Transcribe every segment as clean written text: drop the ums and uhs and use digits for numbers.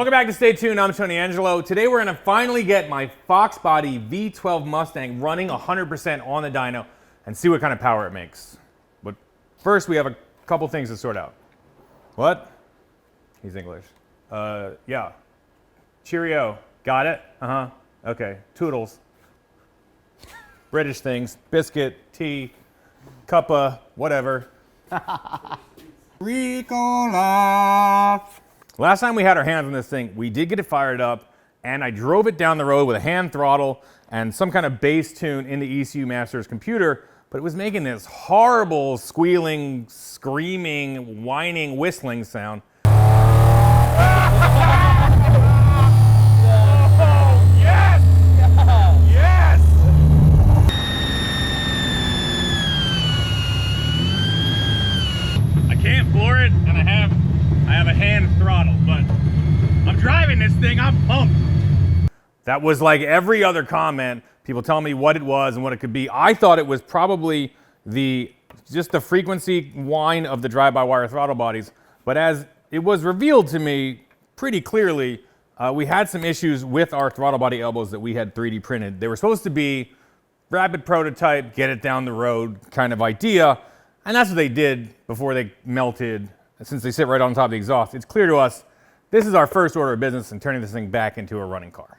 Welcome back to Stay Tuned. I'm Tony Angelo. Today we're going to finally get my Foxbody V12 Mustang running 100% on the dyno and see what kind of power it makes. But first we have a couple things to sort out. What? He's English. Yeah. Cheerio. Got it? Uh-huh. Okay. Toodles. British things. Biscuit, tea, cuppa, whatever. Ricola. Last time we had our hands on this thing, we did get it fired up, and I drove it down the road with a hand throttle and some kind of bass tune in the ECU Master's computer, but it was making this horrible squealing, screaming, whining, whistling sound. I have a hand throttle, but I'm driving this thing, I'm pumped. That was like every other comment, people telling me what it was and what it could be. I thought it was probably just the frequency whine of the drive-by-wire throttle bodies, but as it was revealed to me pretty clearly, we had some issues with our throttle body elbows that we had 3D printed. They were supposed to be rapid prototype, get it down the road kind of idea, and that's what they did before they melted. Since they sit right on top of the exhaust, it's clear to us this is our first order of business in turning this thing back into a running car.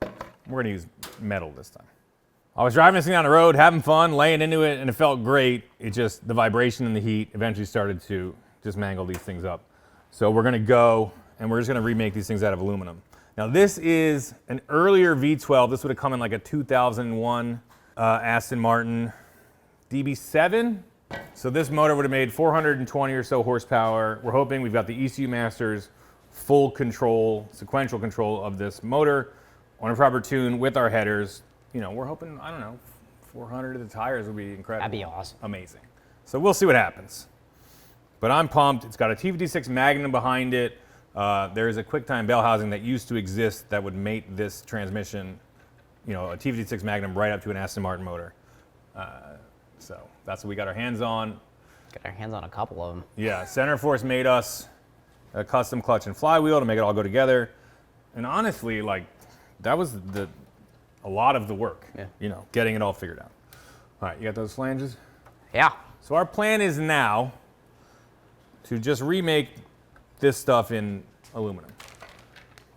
We're going to use metal this time. I was driving this thing down the road, having fun, laying into it, and it felt great. It just, the vibration and the heat eventually started to just mangle these things up. So we're going to go, and we're just going to remake these things out of aluminum. Now this is an earlier V12. This would have come in like a 2001 Aston Martin DB7. So this motor would have made 420 or so horsepower. We're hoping we've got the ECU Masters full control, sequential control of this motor on a proper tune with our headers. You know, we're hoping, I don't know, 400 of the tires would be incredible. That'd be awesome. Amazing. So we'll see what happens. But I'm pumped. It's got a T56 Magnum behind it. There is a QuickTime bell housing that used to exist that would mate this transmission, you know, a T56 Magnum right up to an Aston Martin motor. So that's what we got our hands on. Got our hands on a couple of them. Yeah, Center Force made us a custom clutch and flywheel to make it all go together. And honestly, like, that was a lot of the work, you know, getting it all figured out. All right, you got those flanges? Yeah. So our plan is now to just remake this stuff in aluminum.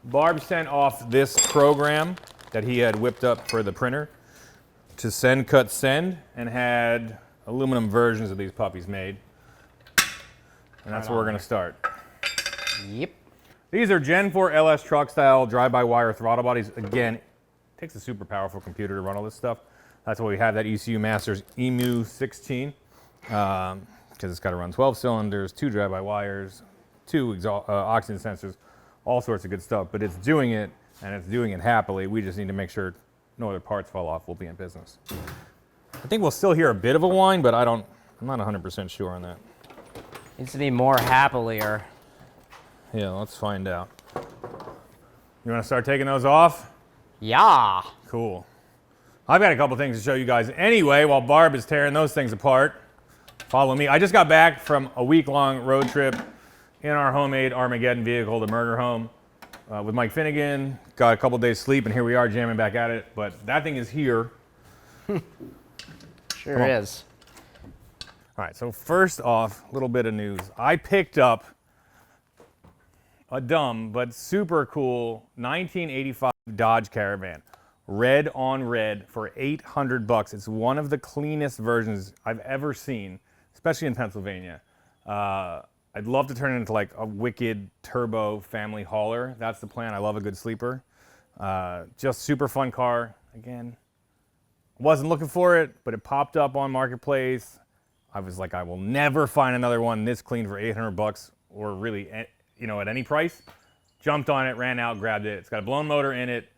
Barb sent off this program that he had whipped up for the printer to send, cut, send, and had aluminum versions of these puppies made. And that's where we're going to start. Yep. These are Gen 4 LS truck style drive-by-wire throttle bodies. Again, it takes a super powerful computer to run all this stuff. That's why we have that ECU Masters EMU 16, because it's got to run 12 cylinders, 2 drive-by-wires, 2 oxygen sensors, all sorts of good stuff. But it's doing it, and it's doing it happily. We just need to make sure no other parts fall off. We'll be in business. I think we'll still hear a bit of a whine, but I'm not 100% sure on that. Needs to be more happier. Yeah, let's find out. You want to start taking those off? Yeah. Cool. I've got a couple things to show you guys anyway while Barb is tearing those things apart. Follow me. I just got back from a week-long road trip in our homemade Armageddon vehicle, the Murder Home, with Mike Finnegan. Got a couple days sleep, and here we are jamming back at it. But that thing is here. Sure is. All right, so first off, a little bit of news. I picked up a dumb but super cool 1985 Dodge Caravan, red on red for $800. It's one of the cleanest versions I've ever seen, especially in Pennsylvania. I'd love to turn it into like a wicked turbo family hauler. That's the plan. I love a good sleeper. Just super fun car. Again, wasn't looking for it, but it popped up on Marketplace. I was like, I will never find another one this clean for $800 or really, you know, at any price. Jumped on it, ran out, grabbed it. It's got a blown motor in it.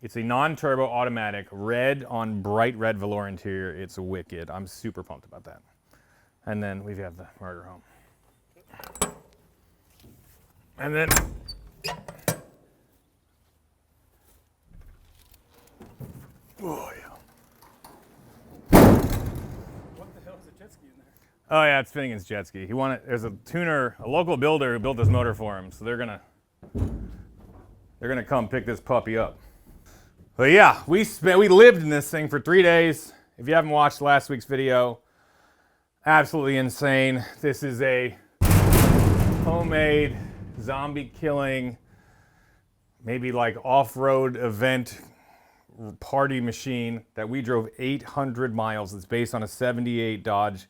It's a non-turbo automatic, red on bright red velour interior. It's wicked. I'm super pumped about that. And then we have the Murder Home. And then oh yeah. What the hell is a jet ski in there? Oh yeah, it's Finnegan's jet ski. He wanted. There's a tuner, a local builder who built this motor for him, so they're gonna come pick this puppy up. But yeah, we lived in this thing for 3 days. If you haven't watched last week's video, absolutely insane. This is a homemade zombie killing, maybe like off-road event party machine that we drove 800 miles. It's based on a 78 Dodge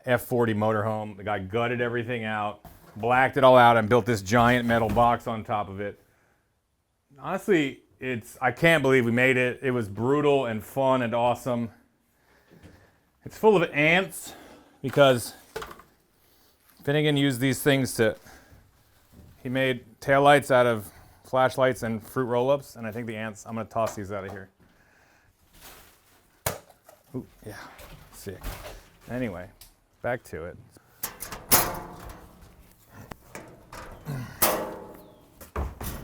F40 motorhome. The guy gutted everything out, blacked it all out, and built this giant metal box on top of it. Honestly, I can't believe we made it. It was brutal and fun and awesome. It's full of ants because Finnegan used these things he made taillights out of flashlights and fruit roll-ups, and I think the ants, I'm gonna toss these out of here. Ooh, yeah, sick. Anyway, back to it.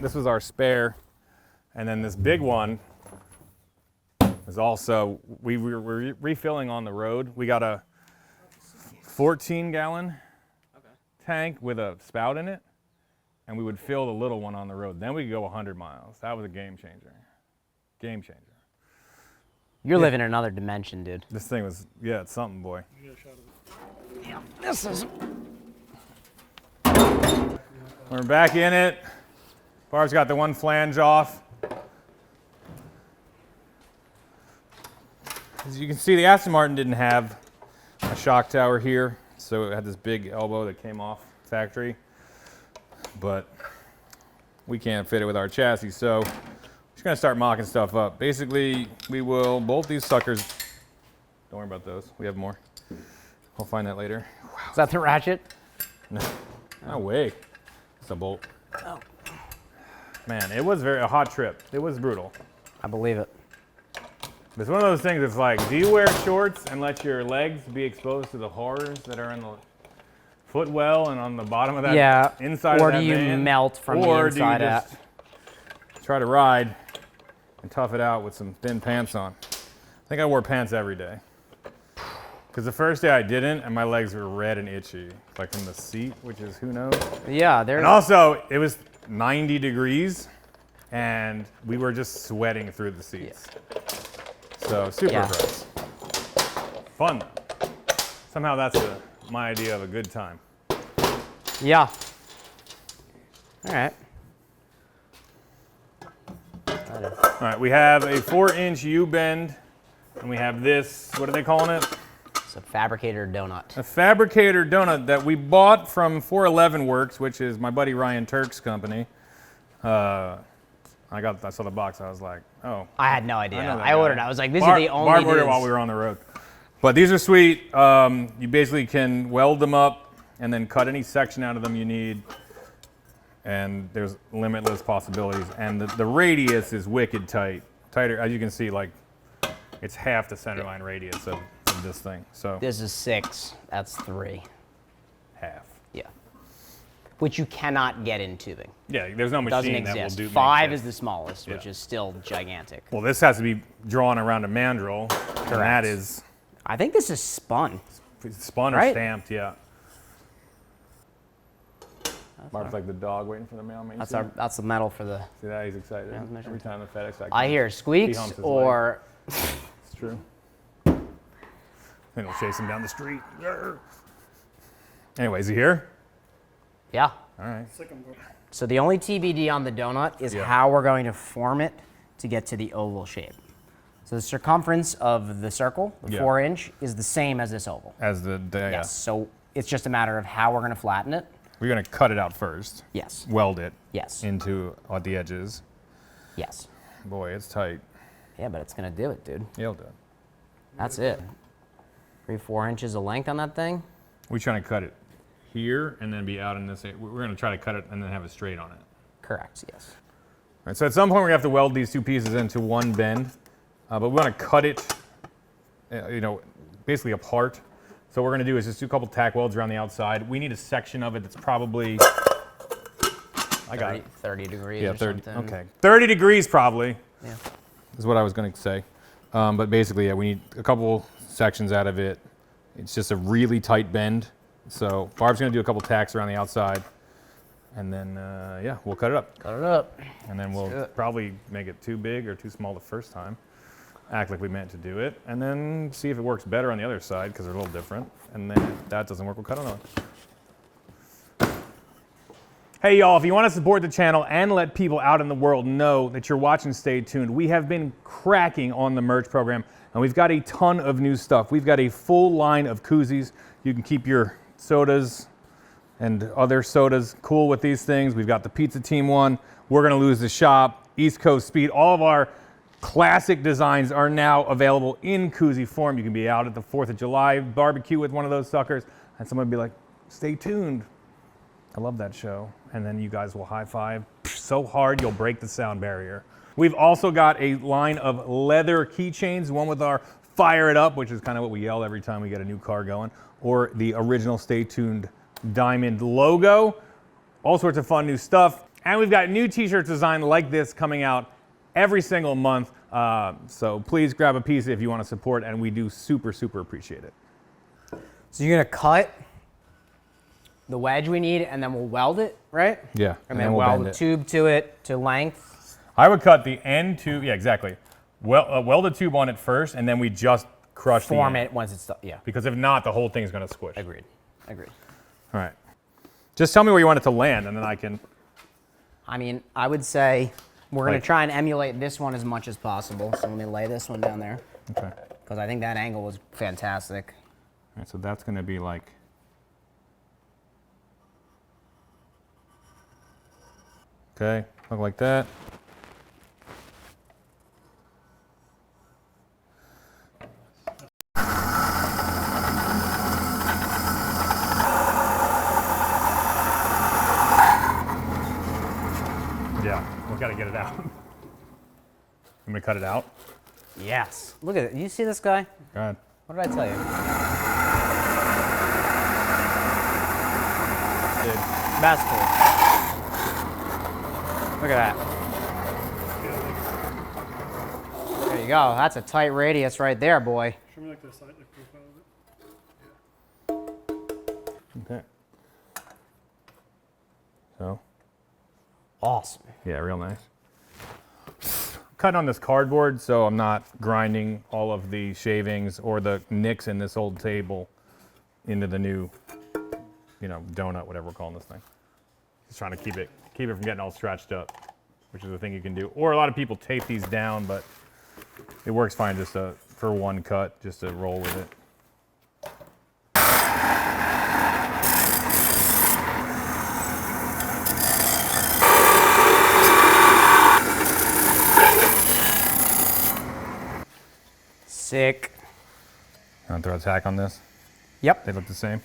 This was our spare, and then this big one is also, we were refilling on the road. We got a 14-gallon tank with a spout in it, and we would fill the little one on the road. Then we could go 100 miles. That was a game changer. Game changer. You're living in another dimension, dude. This thing was, yeah, it's something, boy. Yeah, this is... We're back in it. Barb's got the one flange off. As you can see, the Aston Martin didn't have a shock tower here, so it had this big elbow that came off factory. But we can't fit it with our chassis, so we're just gonna start mocking stuff up. Basically, we will bolt these suckers. Don't worry about those. We have more. We'll find that later. Wow. Is that the ratchet? No way. It's a bolt. Oh. Man, it was a hot trip. It was brutal. I believe it. It's one of those things. It's like, do you wear shorts and let your legs be exposed to the horrors that are in the footwell and on the bottom of that inside of that van? Or do you melt from the inside out? Or do you just try to ride and tough it out with some thin pants on? I think I wore pants every day. Because the first day I didn't, and my legs were red and itchy, like from the seat, which is who knows. Yeah, there's... And also, it was 90 degrees, and we were just sweating through the seats. Yeah. So, super gross. Fun, though. Somehow that's my idea of a good time. Yeah. All right. All right, we have a 4-inch U-bend, and we have this, what are they calling it? It's a fabricator donut. A fabricator donut that we bought from 411 Works, which is my buddy Ryan Turk's company. I saw the box, I was like, oh. I had no idea. I ordered it. I was like, these are the only Barb ordered it while we were on the road. But these are sweet. You basically can weld them up and then cut any section out of them you need. And there's limitless possibilities. And the radius is wicked tight. Tighter, as you can see, like it's half the centerline radius of this thing. So this is 6, that's 3. Half. Yeah. Which you cannot get in tubing. Yeah, there's no machine that will do 5 is the smallest, which is still gigantic. Well, this has to be drawn around a mandrel. Correct. And that is... I think this is spun. Spun or stamped, yeah. Barb's like the dog waiting for the mailman. That's the metal for the... See that? He's excited. Every time the FedEx guy I hear squeaks or... It's true. Then he'll chase him down the street. Anyway, is he here? Yeah. All right. So the only TBD on the donut is how we're going to form it to get to the oval shape. So the circumference of the circle, the 4-inch, is the same as this oval. As the yes. So it's just a matter of how we're going to flatten it. We're going to cut it out first. Yes. Weld it. Yes. Into at the edges. Yes. Boy, it's tight. Yeah, but it's going to do it, dude. Yeah, it'll do it. That's it. 3-4 inches of length on that thing. We're trying to cut it here and then be out in this. We're going to try to cut it and then have it straight on it. Correct, yes. All right, so at some point we're going to have to weld these two pieces into one bend, but we want to cut it, basically apart. So what we're going to do is just do a couple tack welds around the outside. We need a section of it that's probably, 30 degrees or 30, something. okay. 30 degrees probably, yeah, is what I was going to say. But basically, we need a couple sections out of it It's just a really tight bend. So Barb's gonna do a couple tacks around the outside, and then yeah, we'll cut it up. Cut it up. And then we'll probably make it too big or too small the first time. Act like we meant to do it, and then see if it works better on the other side because they're a little different. And then if that doesn't work, we'll cut another. Hey y'all, if you want to support the channel and let people out in the world know that you're watching Stay Tuned, we have been cracking on the merch program, and we've got a ton of new stuff. We've got a full line of koozies. You can keep your sodas and other sodas cool with these things. We've got the Pizza Team one. We're gonna lose the shop, East Coast Speed. All of our classic designs are now available in koozie form. You can be out at the 4th of July barbecue with one of those suckers, and someone will be like, stay tuned. I love that show. And then you guys will high five so hard you'll break the sound barrier. We've also got a line of leather keychains, one with our Fire It Up, which is kind of what we yell every time we get a new car going, or the original Stay Tuned diamond logo. All sorts of fun new stuff. And we've got new t-shirts designed like this coming out every single month. So please grab a piece if you want to support, and we do super, super appreciate it. So you're gonna cut the wedge we need, and then we'll weld it, right? Yeah. And then we'll weld the tube to it to length. I would cut the end to, yeah, exactly. Weld a tube on it first, and then we just crush the Form end. it once it's done, yeah. Because if not, the whole thing's gonna squish. Agreed, agreed. All right. Just tell me where you want it to land, and then I can. I mean, I would say we're gonna try and emulate this one as much as possible. So let me lay this one down there. Okay. Because I think that angle was fantastic. All right, so that's gonna be like. Okay, look like that. Yeah, we gotta get it out. I'm gonna cut it out. Yes. Look at it. You see this guy? Go ahead. What did I tell you? Dude, that's cool. Look at that. There you go. That's a tight radius right there, boy. Show me like the side, like profile of it. Okay. So. Awesome. Yeah, real nice. Cut on this cardboard, so I'm not grinding all of the shavings or the nicks in this old table into the new, you know, donut, whatever we're calling this thing. Just trying to keep it from getting all stretched up, which is a thing you can do. Or a lot of people tape these down, but it works fine just for one cut, just to roll with it. Sick. You want to throw a tack on this? Yep. They look the same?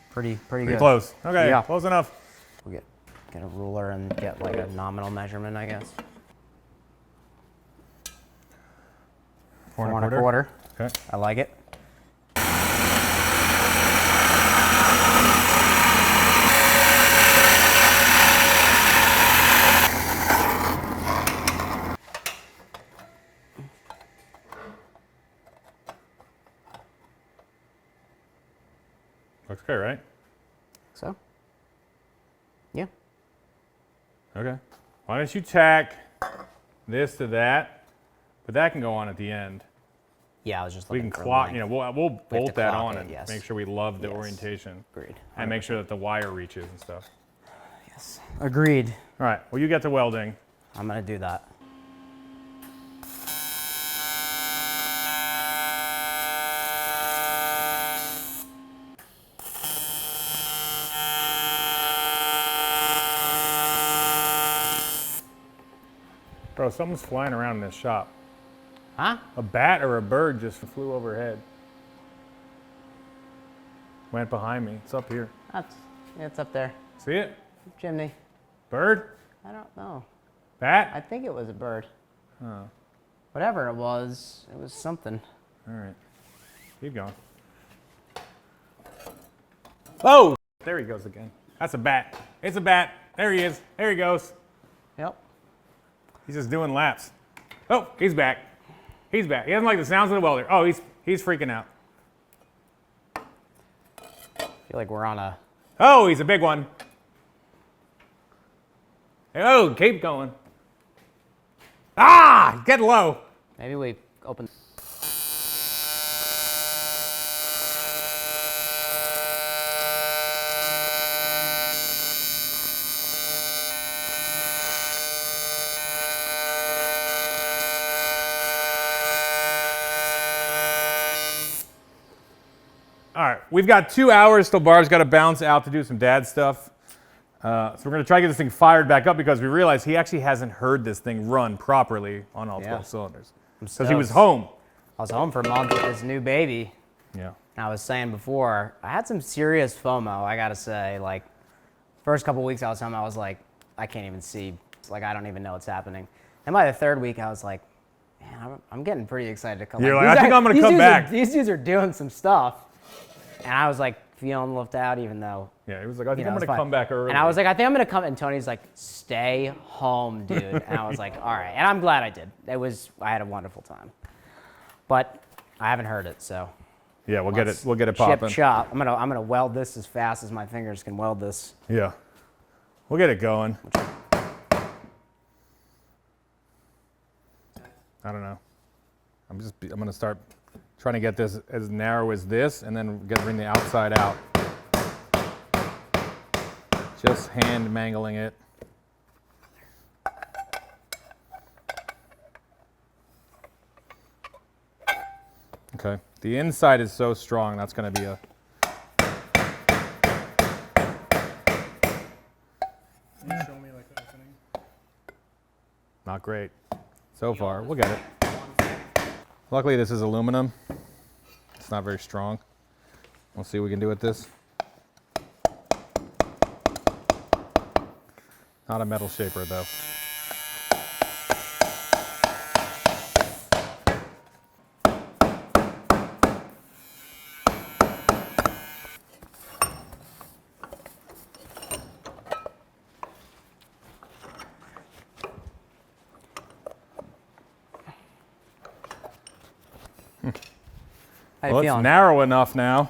Pretty Pretty good. close. Okay, Yeah. close enough. We'll get a ruler and get like a nominal measurement, I guess. 4 1 1/4. Okay. I like it. Looks good, right? So? Yeah. Okay. Why don't you tack this to that? But that can go on at the end. Yeah, I was just We looking can for clock, length. you know, we'll bolt that clock on it, and yes. make sure we love the Yes. orientation. Agreed. And make sure that the wire reaches and stuff. Yes. Agreed. All right, well, you get to welding. I'm gonna do that. Bro, something's flying around in this shop. Huh? A bat or a bird just flew overhead. Went behind me. It's up here. It's up there. See it? Chimney. Bird? I don't know. I Bat? think it was a bird. Oh, Whatever it was something. all right. Keep going. Oh! There he goes again. That's a bat. It's a bat. There he is. There he goes. Yep. He's just doing laps. Oh, he's back. He's back. He doesn't like the sounds of the welder. Oh, he's freaking out. I feel like we're on a... Oh, he's a big one. Oh, keep going. Ah, get low. Maybe we open... All right, we've got 2 hours till Barb's got to bounce out to do some dad stuff. So we're going to try to get this thing fired back up because we realize he actually hasn't heard this thing run properly on all 12 cylinders. Because he was home. I was home for a month with this new baby. Yeah. I was saying before, I had some serious FOMO, I gotta say. Like, first couple weeks I was home, I was like, I can't even see. It's like, I don't even know what's happening. And by the third week, I was like, man, I'm getting pretty excited to come You're back. like, I think I'm going to come back. These dudes are doing some stuff. And I was like, feeling left out, even though. Yeah, he was like, I think I'm it's going to fine. come back early. And I was like, I think I'm going to come. And Tony's like, stay home, dude. And I was like, all right. And I'm glad I did. I had a wonderful time. But I haven't heard it, so. Yeah, we'll get it popping. Chip chop. I'm gonna weld this as fast as my fingers can weld this. Yeah, we'll get it going. I don't know. I'm gonna start trying to get this as narrow as this, and then bring the outside out. Just hand mangling it. Okay, the inside is so strong, that's going to be a... Can you show me like the opening? Not great. So far, we'll get it. Luckily this is aluminum. It's not very strong. We'll see what we can do with this. Not a metal shaper though. How you Well, feeling? it's narrow enough now.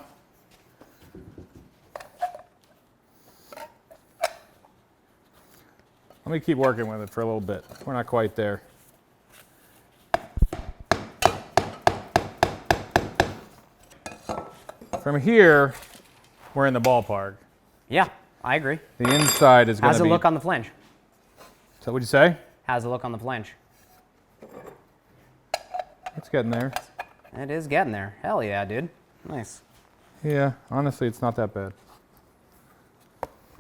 Let me keep working with it for a little bit. We're not quite there. From here, we're in the ballpark. Yeah, I agree. The inside is going to How's be... it look on the flange? So what'd you say? How's it look on the flange? It's getting there. It is getting there. Hell yeah, dude. Nice. Yeah, honestly, it's not that bad.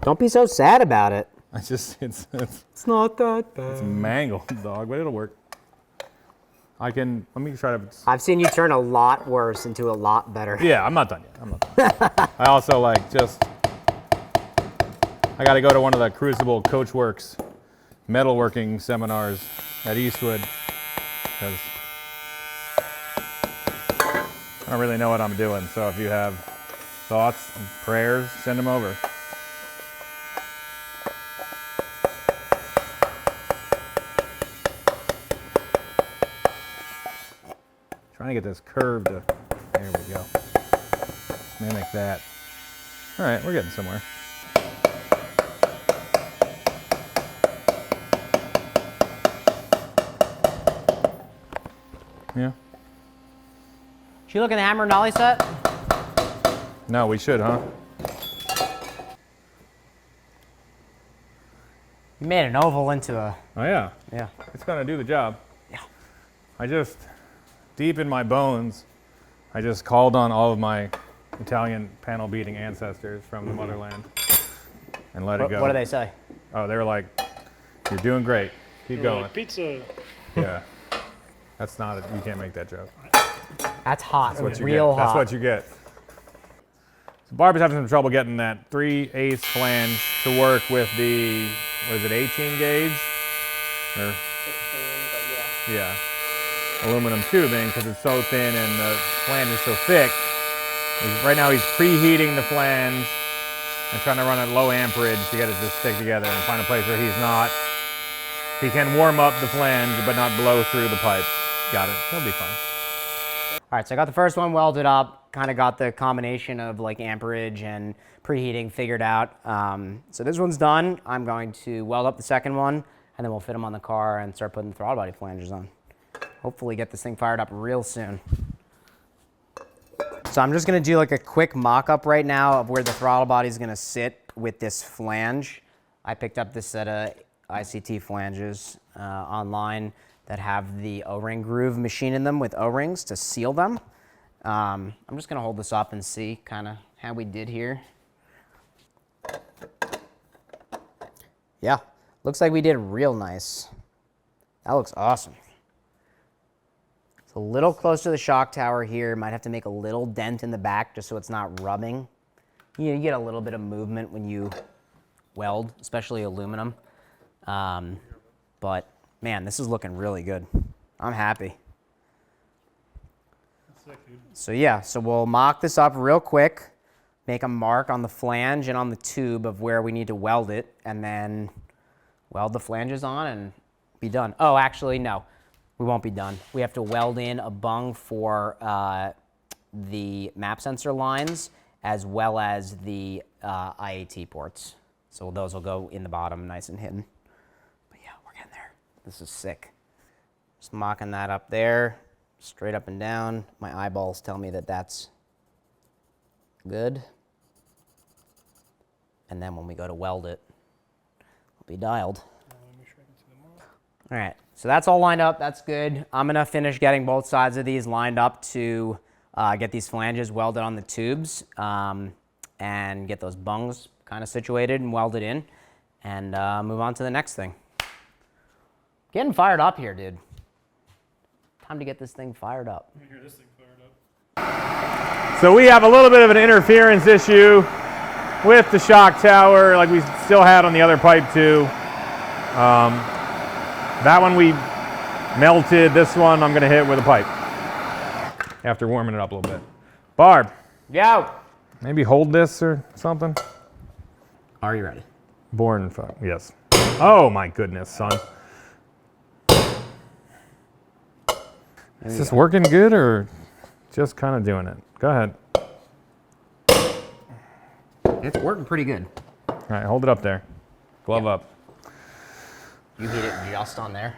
Don't be so sad about it. It's not that bad. it's mangled, dog, but it'll work. Let me try to... I've seen you turn a lot worse into a lot better. Yeah, I'm not done yet. I'm not done. I also I got to go to one of the Crucible Coachworks metalworking seminars at Eastwood because I don't really know what I'm doing. So if you have thoughts and prayers, send them over. Trying to get this curve to, there we go. Mimic that. All right, we're getting somewhere. Yeah. Should you look at the hammer and dolly set? No, we should, huh? You made an oval into a... Oh yeah. Yeah. It's gonna do the job. Yeah. Deep in my bones, I just called on all of my Italian panel beating ancestors from the motherland and let it go. What do they say? Oh, they were like, you're doing great. Keep You're going. like, pizza. Yeah. That's not it. You can't make that joke. That's hot. That's what you Real get. hot. That's what you get. So Barbie's having some trouble getting that 3/8 flange to work with the, what is it, 18 gauge? Or, yeah. Aluminum tubing because it's so thin and the flange is so thick. Right now he's preheating the flange and trying to run at low amperage to get it to stick together and find a place where he can warm up the flange but not blow through the pipe. Got it. He'll be fine. All right, so I got the first one welded up, kind of got the combination of like amperage and preheating figured out. So this one's done. I'm going to weld up the second one, and then we'll fit them on the car and start putting the throttle body flanges on. Hopefully get this thing fired up real soon. So I'm just gonna do like a quick mock-up right now of where the throttle body is gonna sit with this flange. I picked up this set of ICT flanges online that have the O-ring groove machine in them with O-rings to seal them. I'm just gonna hold this up and see kind of how we did here. Yeah, looks like we did real nice. That looks awesome. It's a little close to the shock tower here. Might have to make a little dent in the back just so it's not rubbing. You get a little bit of movement when you weld, especially aluminum. But man, this is looking really good. I'm happy. Sick, dude. So yeah, so we'll mock this up real quick, make a mark on the flange and on the tube of where we need to weld it, and then weld the flanges on and be done. Oh, actually, no, we won't be done. We have to weld in a bung for the map sensor lines as well as the IAT ports. So those will go in the bottom nice and hidden. But yeah, we're getting there. This is sick. Just mocking that up there, straight up and down. My eyeballs tell me that that's good. And then when we go to weld it, it'll be dialed. Make sure I can see them all. All right, so that's all lined up. That's good. I'm gonna finish getting both sides of these lined up to get these flanges welded on the tubes and get those bungs kind of situated and welded in, and move on to the next thing. Getting fired up here, dude. Time to get this thing fired up. Let me hear this thing fired up. So we have a little bit of an interference issue with the shock tower, like we still had on the other pipe too. That one we melted. This one I'm gonna hit with a pipe after warming it up a little bit. Barb, Yo! maybe hold this or something. Are you ready? Born, yes. Oh my goodness, son. Is this working good or just kind of doing it? Go ahead. It's working pretty good. All right, hold it up there. Glove up. You hit it just on there.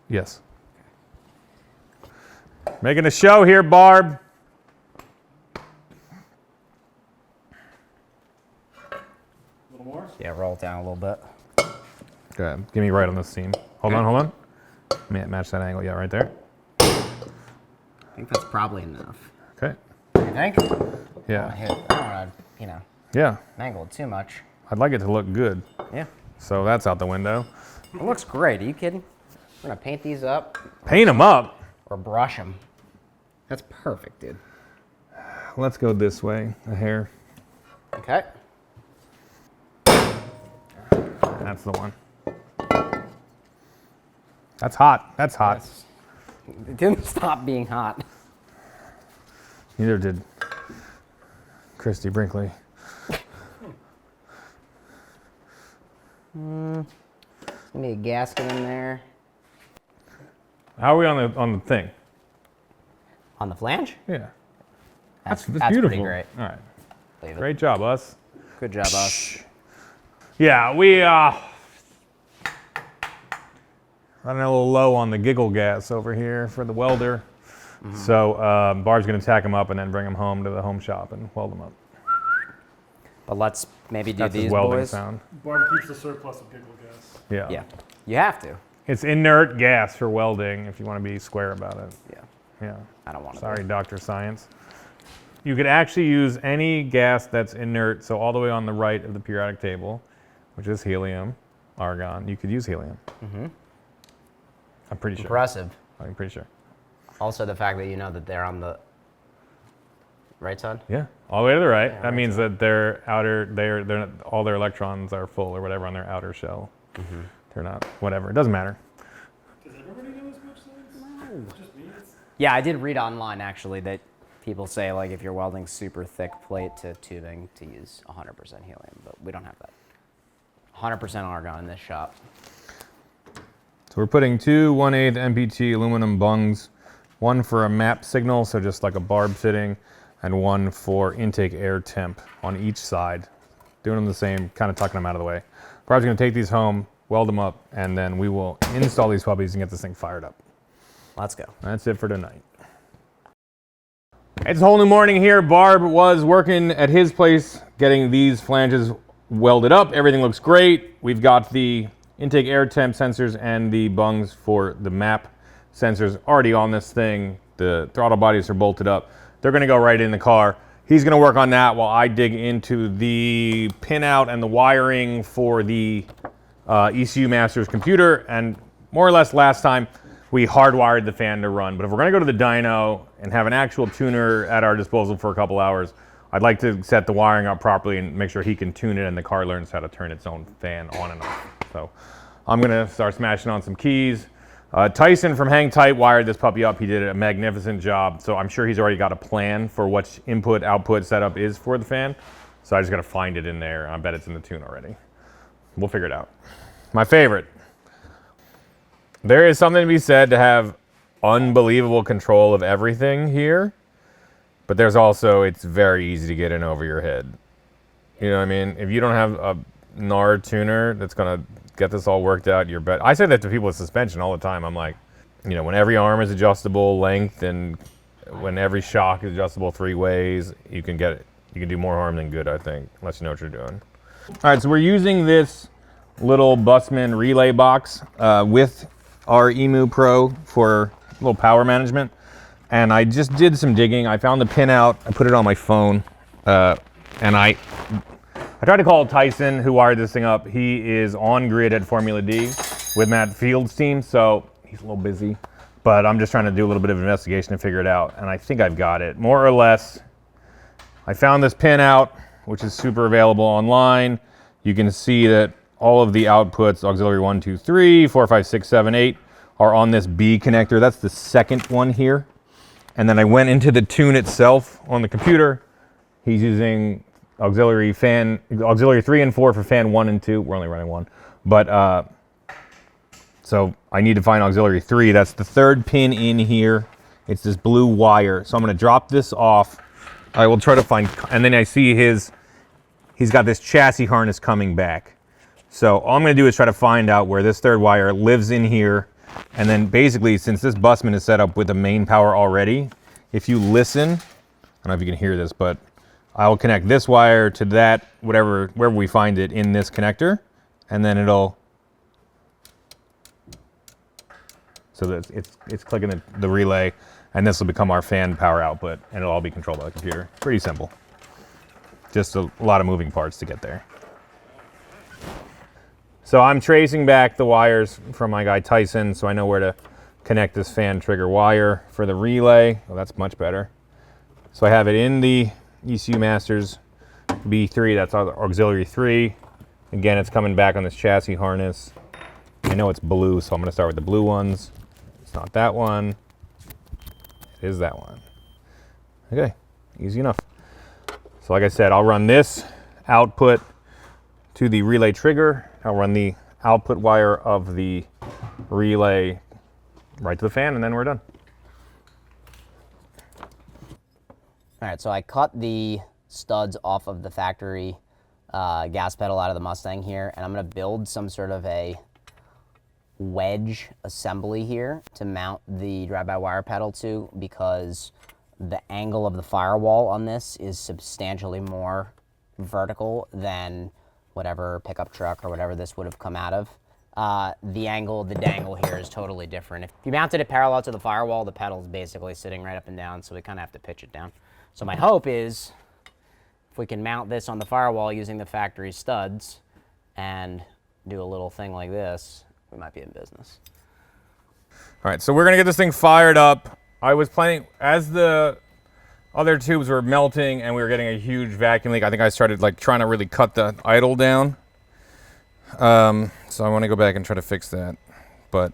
Yes. Making a show here, Barb. A little more? Yeah, roll it down a little bit. Go ahead. Give me right on this seam. Hold on, hold on. Match that angle. Yeah, right there. I think that's probably enough. Okay. You think? Yeah. I don't want to, Yeah. mangle it too much. I'd like it to look good. Yeah. So that's out the window. It looks great. Are you kidding? We're going to paint these up Paint them up. or brush them. That's perfect, dude. Let's go this way. A hair. Okay. That's the one. That's hot. That's hot. It didn't stop being hot. Neither did Christy Brinkley. Need a gasket in there. How are we on the thing? On the flange? Yeah. That's beautiful. pretty great. All right. Leave it. Great job, us. Good job, us. Yeah, we running a little low on the giggle gas over here for the welder. So Barb's gonna tack them up and then bring them home to the home shop and weld them up. But let's maybe do That's these his welding boys. sound. Barb keeps the surplus of giggle gas. Yeah. Yeah. You have to. It's inert gas for welding if you want to be square about it. Yeah. Yeah. I don't want to. Sorry, Dr. Science. You could actually use any gas that's inert, so all the way on the right of the periodic table, which is helium, argon. You could use helium. I'm pretty sure. Impressive. I'm pretty sure. Also, the fact that you know that they're on the right side. Yeah, all the way to the right. Yeah, that right means that their outer, they're all their electrons are full or whatever on their outer shell. They're not. Whatever. It doesn't matter. Does everybody know as much science? Just me? Yeah, I did read online actually that people say like if you're welding super thick plate to tubing to use 100% helium, but we don't have that. 100% argon in this shop. So we're putting two 1/8 MPT aluminum bungs one for a map signal, so just like a barb sitting, and one for intake air temp on each side. Doing them the same, kind of tucking them out of the way. Barb's gonna take these home, weld them up, and then we will install these puppies and get this thing fired up. Let's go. That's it for tonight. It's a whole new morning here. Barb was working at his place, getting these flanges welded up. Everything looks great. We've got the intake air temp sensors and the bungs for the map sensors already on this thing. The throttle bodies are bolted up. They're gonna go right in the car. He's gonna work on that while I dig into the pinout and the wiring for the ECU Master's computer. And more or less last time, we hardwired the fan to run. But if we're gonna go to the dyno and have an actual tuner at our disposal for a couple hours, I'd like to set the wiring up properly and make sure he can tune it and the car learns how to turn its own fan on and off. So I'm gonna start smashing on some keys. Tyson from Hang Tight wired this puppy up. He did a magnificent job. So I'm sure he's already got a plan for what input output setup is for the fan. So I just gotta find it in there. I bet it's in the tune already. We'll figure it out. My favorite. There is something to be said to have unbelievable control of everything here, but there's also, it's very easy to get in over your head. You know what I mean? If you don't have a NAR tuner that's gonna get this all worked out, you're bet. I say that to people with suspension all the time. I'm like, you know, when every arm is adjustable length and when every shock is adjustable 3 ways, you can get it. You can do more harm than good, I think, unless you know what you're doing. All right, so we're using this little Busman relay box with our Emu Pro for a little power management. And I just did some digging. I found the pinout. I put it on my phone. And I tried to call Tyson, who wired this thing up. He is on grid at Formula D with Matt Field's team, so he's a little busy. But I'm just trying to do a little bit of investigation to figure it out. And I think I've got it, more or less. I found this pinout, which is super available online. You can see that all of the outputs, auxiliary 1, 2, 3, 4, 5, 6, 7, 8, are on this B connector. That's the second one here. And then I went into the tune itself on the computer. He's using auxiliary 3 and 4 for fan 1 and 2. We're only running 1. But, so I need to find auxiliary 3. That's the third pin in here. It's this blue wire. So I'm gonna drop this off. I will try to find, and then I see he's got this chassis harness coming back. So all I'm gonna do is try to find out where this third wire lives in here. And then basically, since this Busman is set up with the main power already, if you listen, I don't know if you can hear this, but I'll connect this wire to that, wherever we find it in this connector, and then it'll, so that it's clicking the relay, and this will become our fan power output, and it'll all be controlled by the computer. Pretty simple. Just a lot of moving parts to get there. So I'm tracing back the wires from my guy Tyson, so I know where to connect this fan trigger wire for the relay. Oh, that's much better. So I have it in the ECU Masters B3, that's our auxiliary 3. Again, it's coming back on this chassis harness. I know it's blue, so I'm gonna start with the blue ones. It's not that one. It is that one. Okay, easy enough. So like I said, I'll run this output to the relay trigger. I'll run the output wire of the relay right to the fan, and then we're done. All right, so I cut the studs off of the factory gas pedal out of the Mustang here, and I'm gonna build some sort of a wedge assembly here to mount the drive-by-wire pedal to, because the angle of the firewall on this is substantially more vertical than whatever pickup truck or whatever this would have come out of. The angle, the dangle here is totally different. If you mounted it parallel to the firewall, the pedal's basically sitting right up and down, so we kind of have to pitch it down. So my hope is if we can mount this on the firewall using the factory studs and do a little thing like this, we might be in business. All right, so we're gonna get this thing fired up. I was planning, as the other tubes were melting and we were getting a huge vacuum leak, I think I started like trying to really cut the idle down. So I wanna go back and try to fix that. But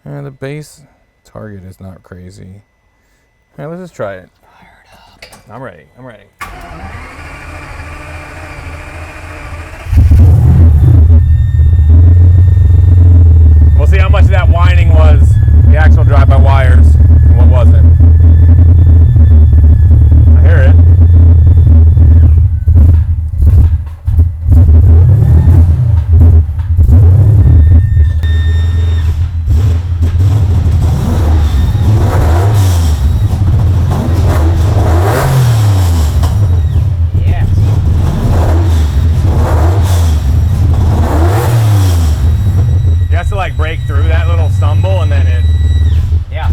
the base target is not crazy. All right, let's just try it. Fired up. I'm ready, I'm ready. We'll see how much of that whining was the actual drive-by-wire. break through that little stumble and then it. Yeah.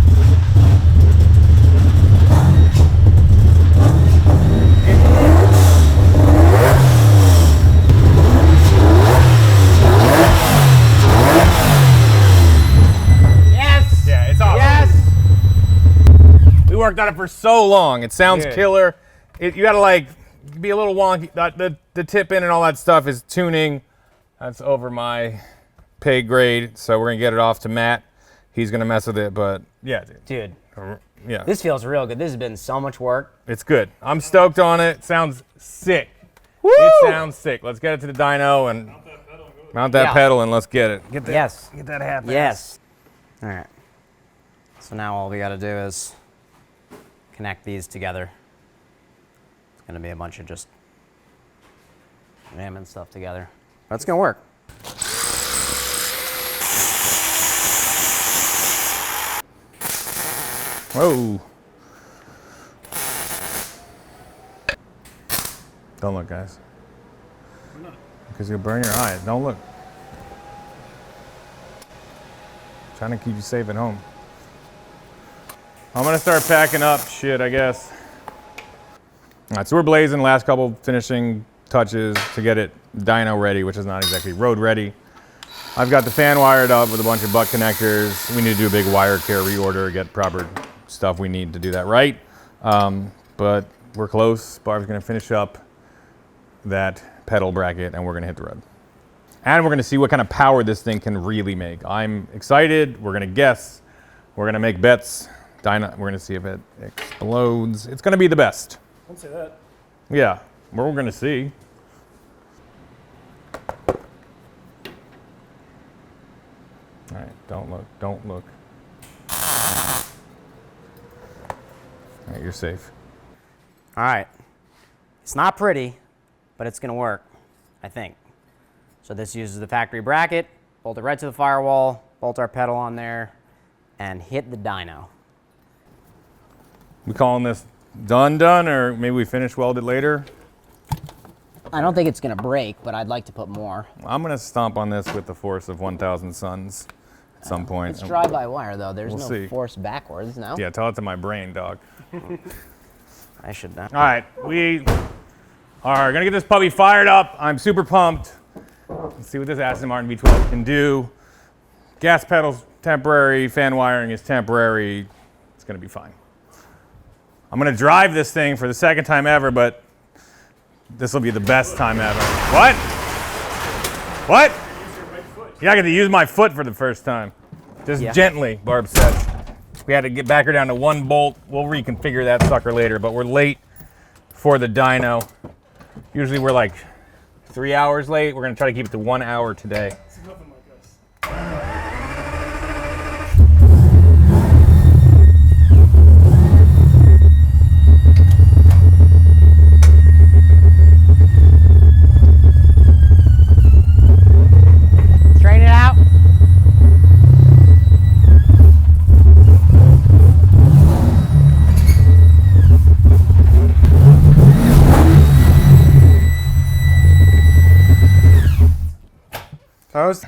Yes. Yeah, it's awesome. Yes. We worked on it for so long. It sounds Dude. killer. You gotta like be a little wonky. The tip in and all that stuff is tuning. That's over my pay grade, so we're gonna get it off to Matt. He's gonna mess with it, but yeah, dude. Yeah. This feels real good. This has been so much work. It's good. I'm stoked on it. Sounds sick. Woo! It sounds sick. Let's get it to the dyno and mount that Yeah. pedal and let's get it. Get that. Yes. Get that half. Yes. All right. So now all we got to do is connect these together. It's going to be a bunch of just ramming stuff together. But it's going to work. Whoa. Don't look, guys. Because you'll burn your eyes. Don't look. Trying to keep you safe at home. I'm gonna start packing up shit, I guess. All right, so we're blazing. Last couple finishing touches to get it dyno ready, which is not exactly road ready. I've got the fan wired up with a bunch of butt connectors. We need to do a big wire care reorder, get proper stuff we need to do that right. But we're close. Barb's gonna finish up that pedal bracket and we're gonna hit the road. And we're gonna see what kind of power this thing can really make. I'm excited. We're gonna guess. We're gonna make bets. We're gonna see if it explodes. It's gonna be the best. Don't say that. Yeah, we're gonna see. All right, don't look, don't look. All right, you're safe. All right. It's not pretty, but it's going to work, I think. So this uses the factory bracket, bolt it right to the firewall, bolt our pedal on there, and hit the dyno. We calling this done, or maybe we finish welded later? I don't think it's going to break, but I'd like to put more. I'm gonna stomp on this with the force of 1,000 suns at some point. It's drive-by-wire, though. There's We'll no see. force backwards, no? Yeah, tell it to my brain, dog. I should not. All right, we are gonna get this puppy fired up. I'm super pumped. Let's see what this Aston Martin V12 can do. Gas pedals temporary, fan wiring is temporary. It's gonna be fine. I'm gonna drive this thing for the second time ever, but this will be the best time ever. What? What? Yeah, I got to use my foot for the first time. Just gently, Barb said. We had to get back her down to one bolt. We'll reconfigure that sucker later, but we're late for the dyno. Usually we're like 3 hours late. We're gonna try to keep it to 1 hour today. It's nothing like us. Straighten it out. Toast.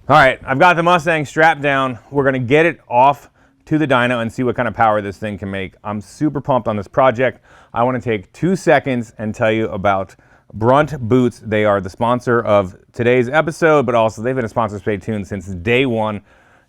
All right, I've got the Mustang strapped down. We're gonna get it off to the dyno and see what kind of power this thing can make. I'm super pumped on this project. I wanna take 2 seconds and tell you about Brunt Boots. They are the sponsor of today's episode, but also they've been a sponsor of Stay Tuned since day one.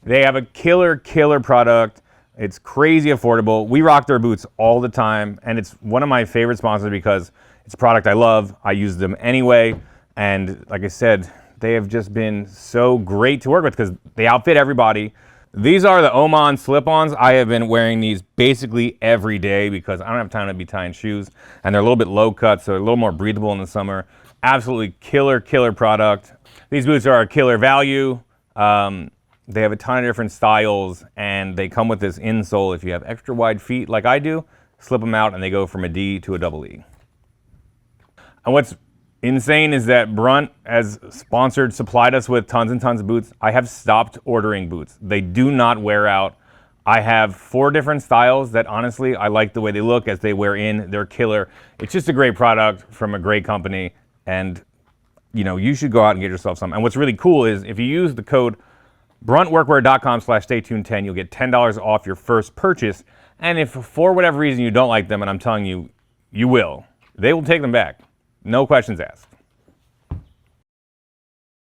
They have a killer product. It's crazy affordable. We rock their boots all the time, and it's one of my favorite sponsors because it's a product I love. I use them anyway, and like I said, they have just been so great to work with because they outfit everybody. These are the Oman slip-ons. I have been wearing these basically every day because I don't have time to be tying shoes, and they're a little bit low cut, so they're a little more breathable in the summer. Absolutely killer product. These boots are a killer value. They have a ton of different styles, and they come with this insole. If you have extra wide feet like I do, slip them out and they go from a D to a double E. And what's insane is that Brunt has supplied us with tons and tons of boots. I have stopped ordering boots. They do not wear out. I have 4 different styles that honestly, I like the way they look as they wear in. They're killer. It's just a great product from a great company, and you know, you should go out and get yourself some. And what's really cool is if you use the code bruntworkwear.com/staytuned10, you'll get $10 off your first purchase. And if for whatever reason you don't like them, and I'm telling you, you will, they will take them back. No questions asked.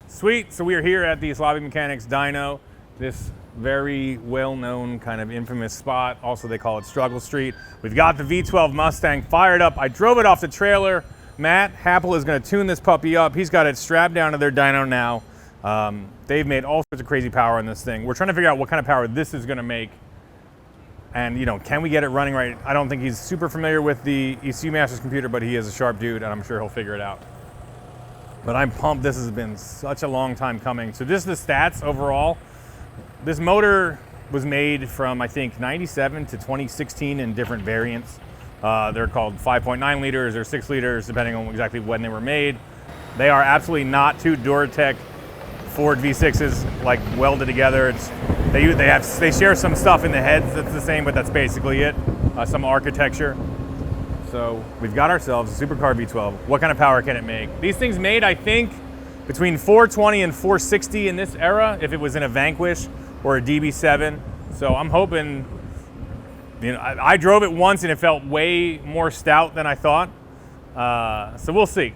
Sweet, so we are here at the Slavic Mechanics Dyno, this very well-known kind of infamous spot. Also, they call it Struggle Street. We've got the V12 Mustang fired up. I drove it off the trailer. Matt Happel is gonna tune this puppy up. He's got it strapped down to their dyno now. They've made all sorts of crazy power in this thing. We're trying to figure out what kind of power this is gonna make. And you know, can we get it running right? I don't think he's super familiar with the ECU Masters computer, but he is a sharp dude and I'm sure he'll figure it out. But I'm pumped. This has been such a long time coming. So just the stats overall. This motor was made from, I think, 97 to 2016 in different variants. They're called 5.9 liters or 6 liters, depending on exactly when they were made. They are absolutely not two Duratec Ford V6s like welded together. They share some stuff in the heads that's the same, but that's basically it. Some architecture. So we've got ourselves a Supercar V12. What kind of power can it make? These things made, I think, between 420 and 460 in this era, if it was in a Vanquish or a DB7. So I'm hoping, you know, I drove it once and it felt way more stout than I thought. So we'll see.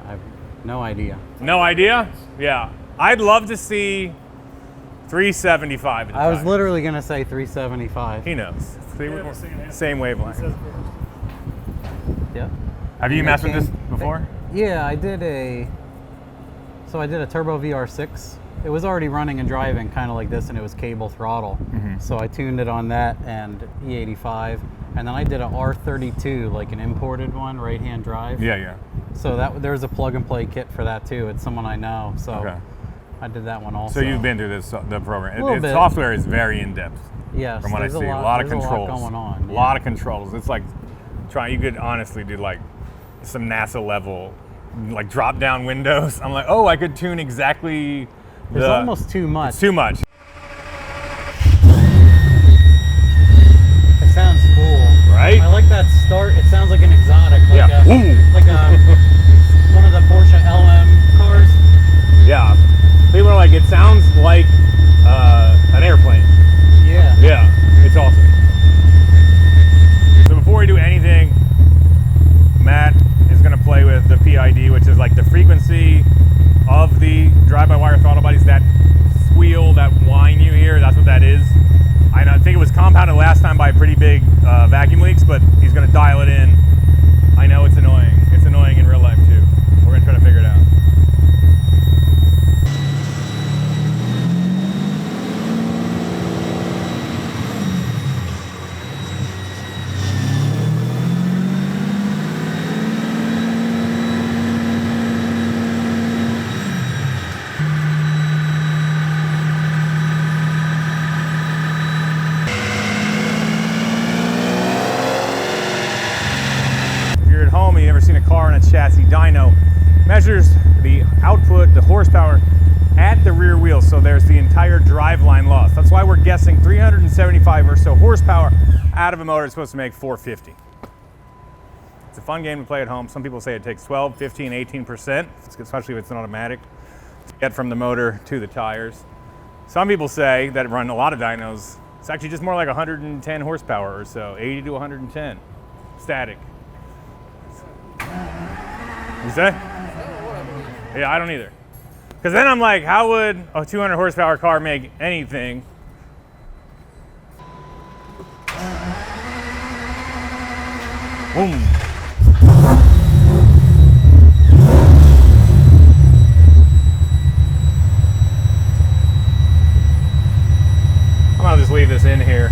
I have no idea. No idea? Yeah. I'd love to see 375 at the I was time. literally going to say 375. He knows. Yeah, Same wavelength. Yeah. Have you messed with this before? Yeah, I did a Turbo VR6. It was already running and driving kind of like this, and it was cable throttle. So I tuned it on that and E85. And then I did a R32, like an imported one, right-hand drive. Yeah. So there's a plug-and-play kit for that too. It's someone I know. So Okay. I did that one also. So you've been through the program. Little Its bit. software is very in-depth. Yes, From what I there's see, a lot of there's controls. a lot going on. A lot of controls. It's like you could honestly do like some NASA level, like drop down windows. I'm like, oh, I could tune exactly. There's almost too much. It's too much. It sounds cool. Right? I like that start. It sounds like an exotic. Like Yeah. one of the Porsche LM cars. Yeah. People are like, it sounds like an airplane. Yeah. Yeah, it's awesome. So before we do anything, Matt is going to play with the PID, which is like the frequency of the drive-by-wire throttle bodies. That squeal, that whine you hear, that's what that is. I think it was compounded last time by pretty big vacuum leaks, but he's going to dial it in. I know it's annoying. It's annoying in real life too. We're going to try to figure it out. Chassis dyno measures the output, the horsepower at the rear wheel, so there's the entire driveline loss. That's why we're guessing 375 or so horsepower out of a motor is supposed to make 450. It's a fun game to play at home. Some people say it takes 12, 15, 18%, especially if it's an automatic, to get from the motor to the tires. Some people say that run a lot of dynos, it's actually just more like 110 horsepower or so, 80 to 110, static. You say? Yeah, I don't either. Because then I'm like, how would a 200 horsepower car make anything? Boom. I'm gonna just leave this in here.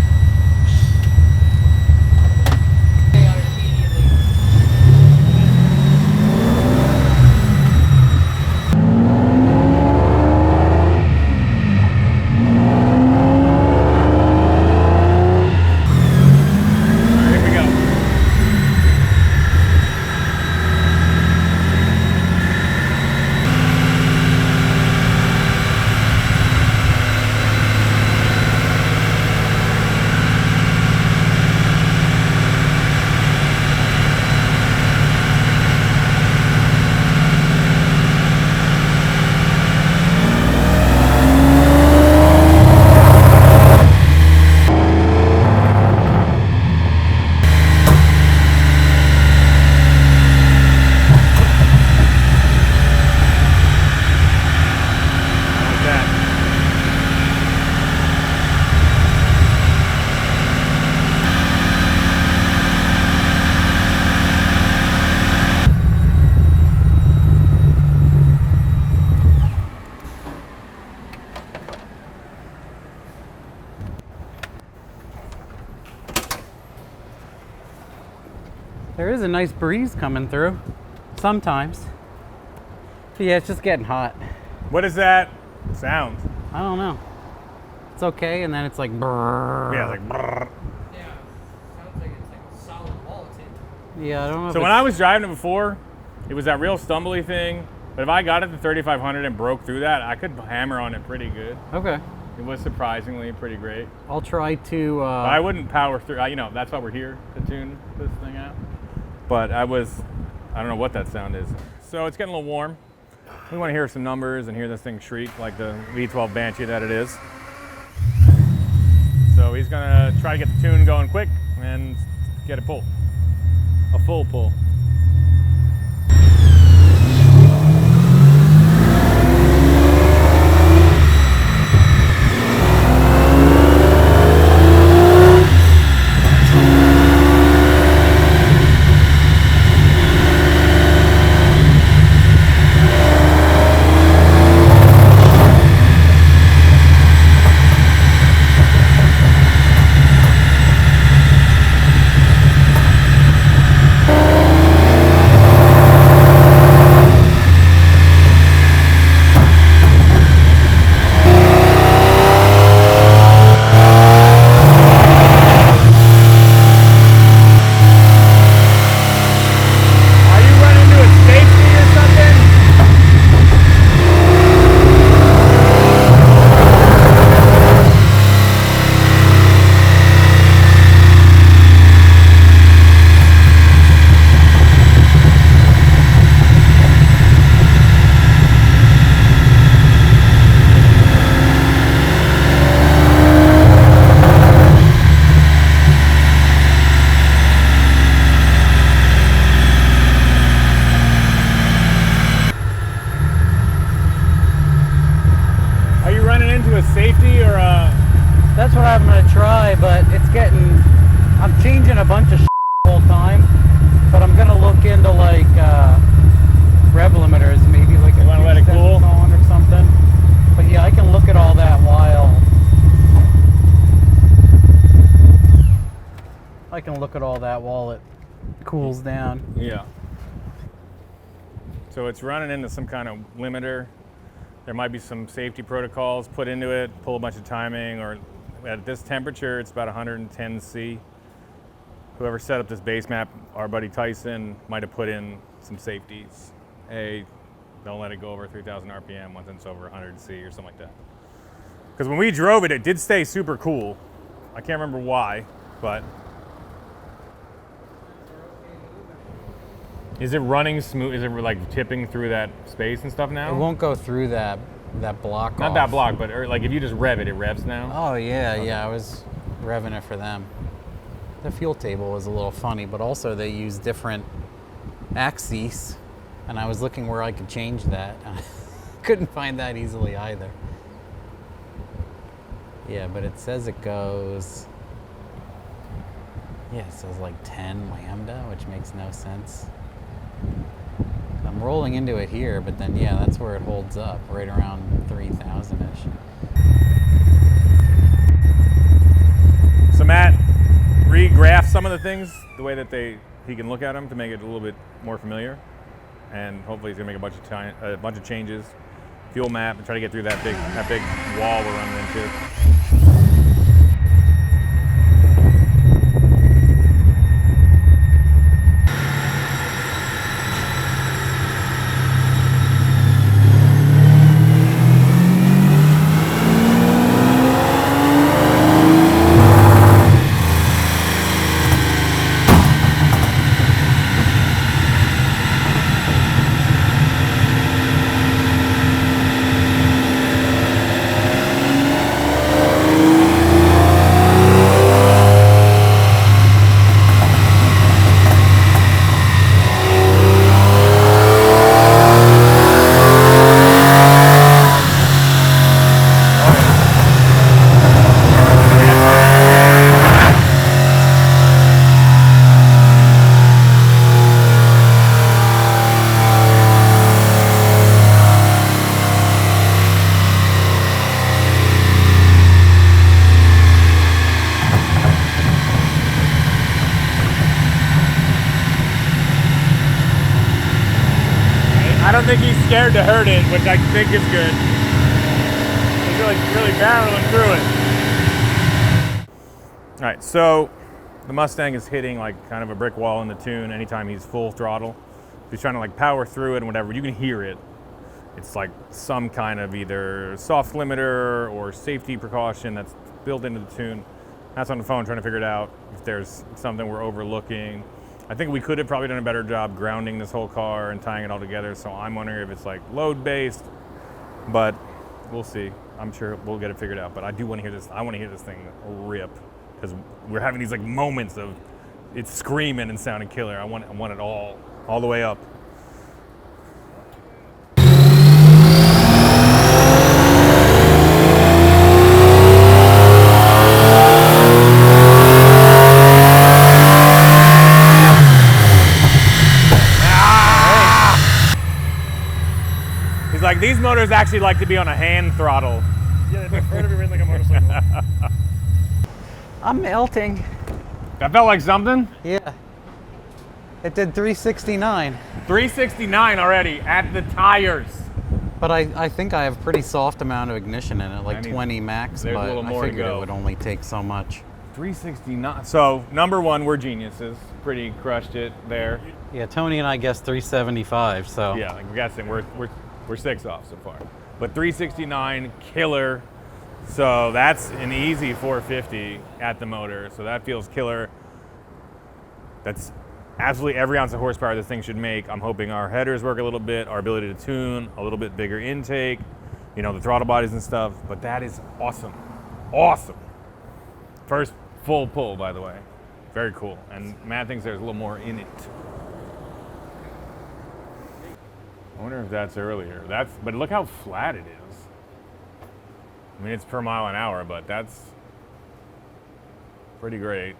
a nice breeze coming through. Sometimes. But yeah, it's just getting hot. What is that sound? I don't know. It's okay, and then it's like brrr. Yeah, like brrr. Yeah, sounds like it's like a solid wall it's in. Yeah, I don't know. So when I was driving it before, it was that real stumbly thing. But if I got it to 3,500 and broke through that, I could hammer on it pretty good. Okay. It was surprisingly pretty great. I'll try to. But I wouldn't power through. You know, that's why we're here to tune this thing out. But I don't know what that sound is. So it's getting a little warm. We want to hear some numbers and hear this thing shriek like the V12 Banshee that it is. So he's gonna try to get the tune going quick and get a pull, a full pull. That's what I'm gonna try, but it's getting. I'm changing a bunch of the whole time, but I'm gonna look into like rev limiters, maybe like You want to let it cool on or something. But yeah, I can look at all that while. I can look at all that while it cools down. Yeah. So it's running into some kind of limiter. There might be some safety protocols put into it, pull a bunch of timing, or at this temperature, it's about 110 C. Whoever set up this base map, our buddy Tyson, might have put in some safeties. Hey, don't let it go over 3,000 RPM once it's over 100 C or something like that. Because when we drove it, it did stay super cool. I can't remember why, but. Is it running smooth? Is it like tipping through that space and stuff now? It won't go through that block. Not that block, but like if you just rev it, it revs now. Oh yeah, Okay. yeah. I was revving it for them. The fuel table was a little funny, but also they use different axes, and I was looking where I could change that. Couldn't find that easily either. Yeah, but it says it goes. Yeah, it says like 10 lambda, which makes no sense. I'm rolling into it here, but then yeah, that's where it holds up, right around 3,000-ish. So Matt regraphed some of the things the way that he can look at them to make it a little bit more familiar, and hopefully he's gonna make a bunch of changes, fuel map, and try to get through that big wall we're running into. don't think he's scared to hurt it, which I think is good. He's really barreling through it. All right, so the Mustang is hitting like kind of a brick wall in the tune anytime he's full throttle. If he's trying to like power through it and whatever, you can hear it. It's like some kind of either soft limiter or safety precaution that's built into the tune. That's on the phone trying to figure it out if there's something we're overlooking. I think we could have probably done a better job grounding this whole car and tying it all together, so I'm wondering if it's like load-based, but we'll see. I'm sure we'll get it figured out, but I do want to hear this. I want to hear this thing rip, because we're having these like moments of it's screaming and sounding killer. I want it all the way up. Like, these motors actually like to be on a hand throttle. Yeah, they prefer to be ridden like a motorcycle. I'm melting. That felt like something. Yeah. It did 369. 369 already at the tires. But I think I have pretty soft amount of ignition in it, like 20 max, there's but a little I more to figured go. it would only take so much. 369. So, number one, we're geniuses. Pretty crushed it there. Yeah, Tony and I guessed 375, so. Yeah, I'm guessing we're 6 off so far. But 369, killer. So that's an easy 450 at the motor. So that feels killer. That's absolutely every ounce of horsepower this thing should make. I'm hoping our headers work a little bit, our ability to tune, a little bit bigger intake, you know, the throttle bodies and stuff. But that is awesome. Awesome. First full pull, by the way. Very cool. And Matt thinks there's a little more in it. I wonder if that's earlier. But look how flat it is. I mean, it's per mile an hour, but that's pretty great.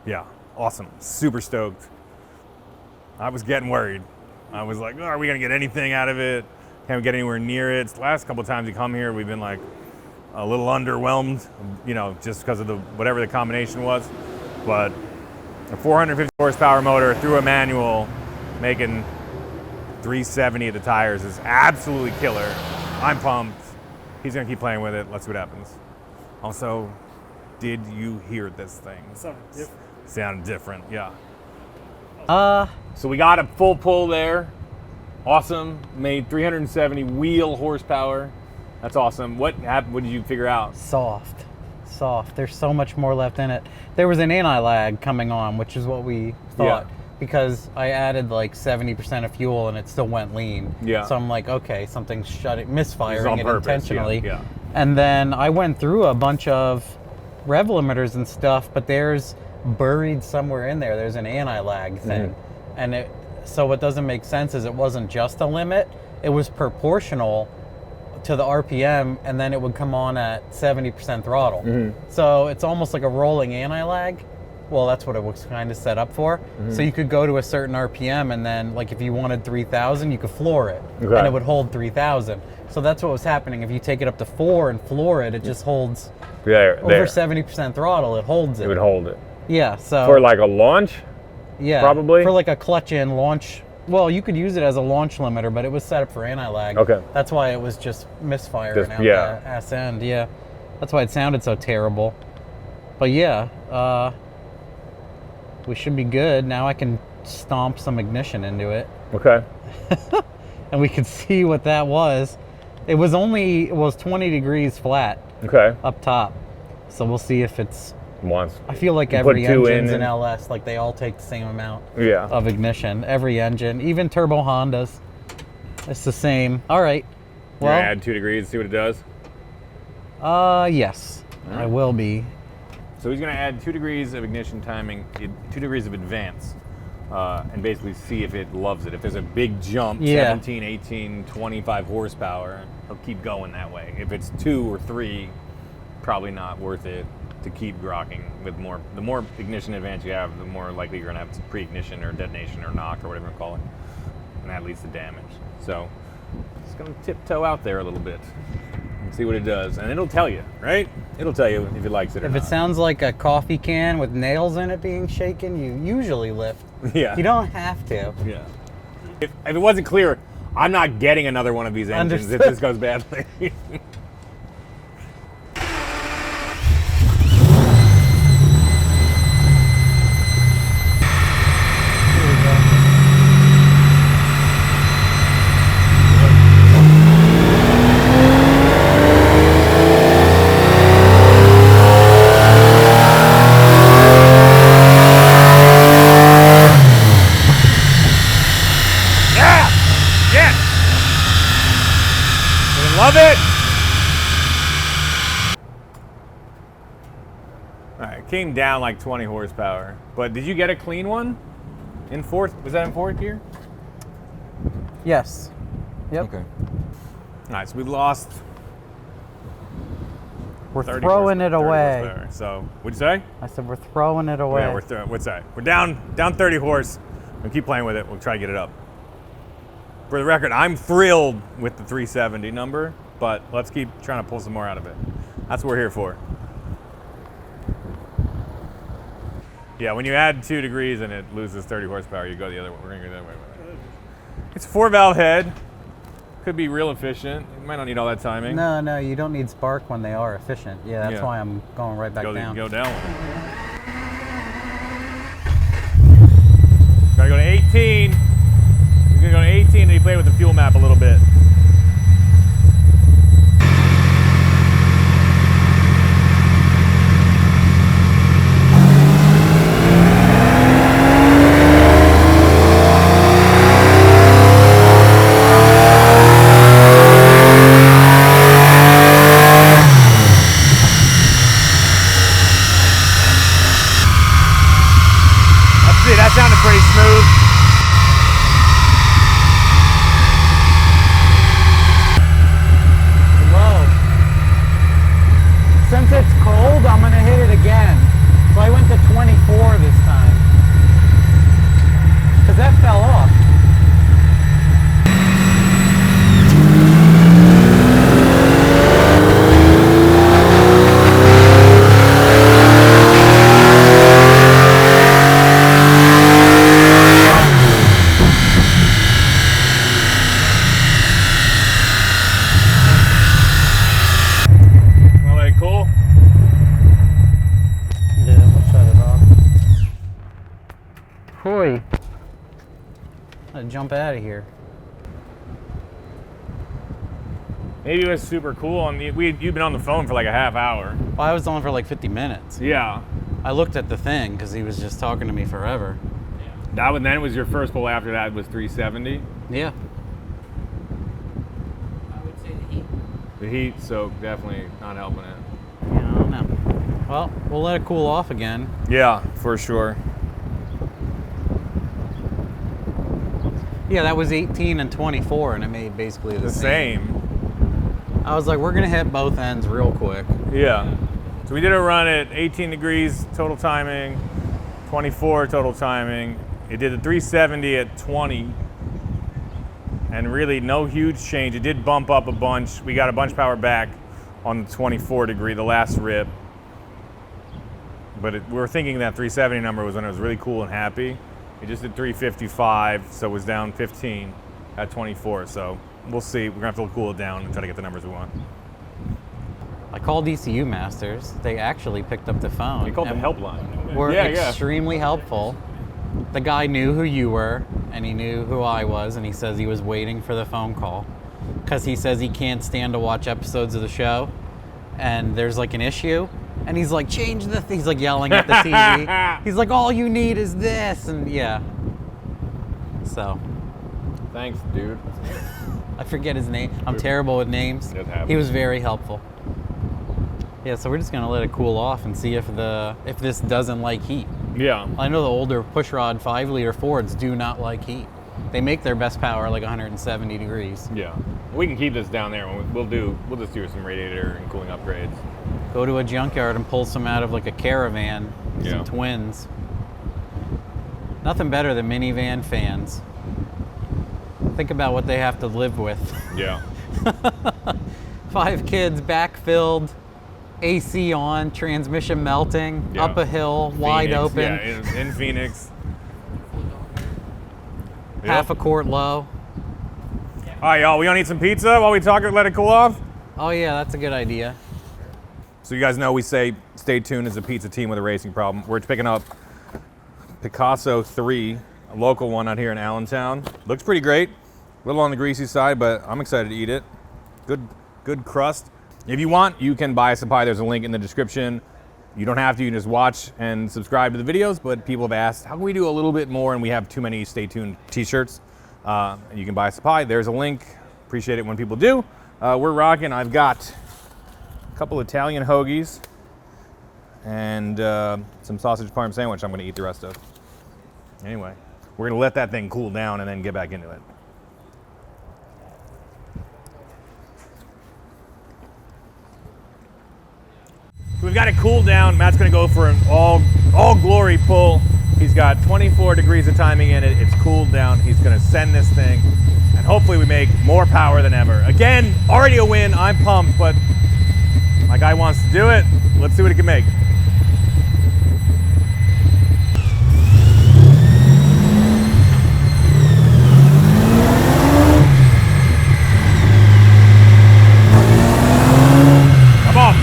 Yeah, awesome. Super stoked. I was getting worried. I was like, oh, are we gonna get anything out of it? Can't we get anywhere near it? The last couple of times we come here, we've been like a little underwhelmed, you know, just because of whatever the combination was. But a 450 horsepower motor through a manual, making 370 at the tires is absolutely killer. I'm pumped. He's gonna keep playing with it. Let's see what happens. Also, did you hear this thing? Something different. Sounded different, yeah. Uh, So we got a full pull there. Awesome. Made 370 wheel horsepower. That's awesome. What did you figure out? soft. There's so much more left in it. There was an anti-lag coming on, which is what we thought. Yeah. Because I added like 70% of fuel and it still went lean. Yeah. So I'm like, okay, something's misfiring on it purpose, intentionally. yeah. And then I went through a bunch of rev limiters and stuff, but there's buried somewhere in there. There's an anti-lag thing. And so what doesn't make sense is it wasn't just a limit, it was proportional to the RPM, and then it would come on at 70% throttle. So it's almost like a rolling anti-lag. Well, that's what it was kind of set up for. So you could go to a certain RPM, and then like if you wanted 3,000, you could floor it, Okay. and it would hold 3,000. So that's what was happening. If you take it up to 4 and floor it, it just holds There. over 70% throttle. It holds it. It would hold it. Yeah. So For like a launch? yeah, probably? for like a clutch-in launch. Well, you could use it as a launch limiter, but it was set up for anti-lag. Okay. That's why it was just misfiring Just- out yeah. the ass end. Yeah. That's why it sounded so terrible. But yeah, we should be good. Now I can stomp some ignition into it, Okay. and we could see what that was. It was 20 degrees flat Okay. up top. So we'll see if it's... Once. I feel like You every put two engine's in in and- LS, like they all take the same amount Yeah. of ignition. Every engine, even turbo Hondas, it's the same. All right. Well, Well, add 2 degrees, see what it does. yes, I will be. So he's going to add 2 degrees of ignition timing, 2 degrees of advance, and basically see if it loves it. If there's a big jump, Yeah. 17, 18, 25 horsepower, he'll keep going that way. If it's 2 or 3, probably not worth it to keep grokking with more. The more ignition advance you have, the more likely you're going to have pre-ignition or detonation or knock or whatever you call it. And that leads to damage. So it's going to tiptoe out there a little bit and see what it does. And it'll tell you, right? It'll tell you if it likes it or If not. it sounds like a coffee can with nails in it being shaken, you usually lift. Yeah. You don't have to. Yeah. If it wasn't clear, I'm not getting another one of these engines if Understood. this goes badly. Yeah! Yes! I love it! Alright, it came down like 20 horsepower. But did you get a clean one? In fourth? Was that in fourth gear? Yes. Yep. Okay. Alright, so we lost We're 30 throwing it 30 away. horsepower. So, what'd you say? I said we're throwing it away. Yeah, we're what's that? We're down 30 horse. We'll keep playing with it. We'll try to get it up. For the record, I'm thrilled with the 370 number, but let's keep trying to pull some more out of it. That's what we're here for. Yeah, when you add 2 degrees and it loses 30 horsepower, you go the other way. We're gonna go that way. It's a 4-valve head. Could be real efficient. You might not need all that timing. No, you don't need spark when they are efficient. Yeah, that's Yeah. why I'm going right back down. Go down. Gotta go to 18. You're gonna go to 18 and you play with the fuel map a little bit. Let's see, that sounded pretty smooth. Whoa. Since it's cold, I'm gonna hit it again. So I went to 24 this time. Cause that fell off. Well, like, cool. Yeah, we'll shut it off. Hoi. Gotta jump out of here. Maybe it was super cool. And you'd been on the phone for like a half hour. Well, I was on for like 50 minutes. Yeah. I looked at the thing because he was just talking to me forever. That one then was your first pull. After that was 370. Yeah. I would say the heat. The heat, so definitely not helping it. Yeah, I don't know. Well, we'll let it cool off again. Yeah, for sure. Yeah, that was 18 and 24, and it made basically the The same. I was like, we're gonna hit both ends real quick. Yeah. So we did a run at 18 degrees total timing, 24 total timing. It did the 370 at 20, and really no huge change. It did bump up a bunch. We got a bunch of power back on the 24 degree, the last rip. But we were thinking that 370 number was when it was really cool and happy. It just did 355, so it was down 15 at 24. So we'll see. We're gonna have to cool it down and try to get the numbers we want. I called ECU Masters. They actually picked up the phone. We called the and helpline. were Yeah. extremely helpful. The guy knew who you were, and he knew who I was, and he says he was waiting for the phone call. Because he says he can't stand to watch episodes of the show, and there's like an issue, and he's like, change the he's like yelling at the TV. He's like, all you need is this, and yeah. So, Thanks, dude. I forget his name. I'm terrible with names. It happens. He was very helpful. Yeah, so we're just gonna let it cool off and see if this doesn't like heat. Yeah. I know the older pushrod 5-liter Fords do not like heat. They make their best power like 170 degrees. Yeah. We can keep this down there. We'll just do some radiator and cooling upgrades. Go to a junkyard and pull some out of like a Caravan, Yeah. some twins. Nothing better than minivan fans. Think about what they have to live with. Yeah. 5 kids, backfilled, AC on, transmission melting, Yeah. up a hill, wide Phoenix, open. Yeah, in Phoenix. half a quart low. All right, y'all, we gonna eat some pizza while we talk and let it cool off? Oh yeah, that's a good idea. So you guys know we say stay tuned as a pizza team with a racing problem. We're picking up Picasso 3, a local one out here in Allentown. Looks pretty great. A little on the greasy side, but I'm excited to eat it. Good crust. If you want, you can buy us a pie. There's a link in the description. You don't have to, you can just watch and subscribe to the videos, but people have asked, how can we do a little bit more? And we have too many Stay Tuned t-shirts. And you can buy us a pie. There's a link. Appreciate it when people do. We're rocking. I've got a couple Italian hoagies and some sausage parm sandwich I'm gonna eat the rest of. Anyway, we're gonna let that thing cool down and then get back into it. So we've got it cooled down. Matt's gonna go for an all glory pull. He's got 24 degrees of timing in it. It's cooled down. He's gonna send this thing, and hopefully we make more power than ever. Again, already a win. I'm pumped, but my guy wants to do it. Let's see what he can make. Come on.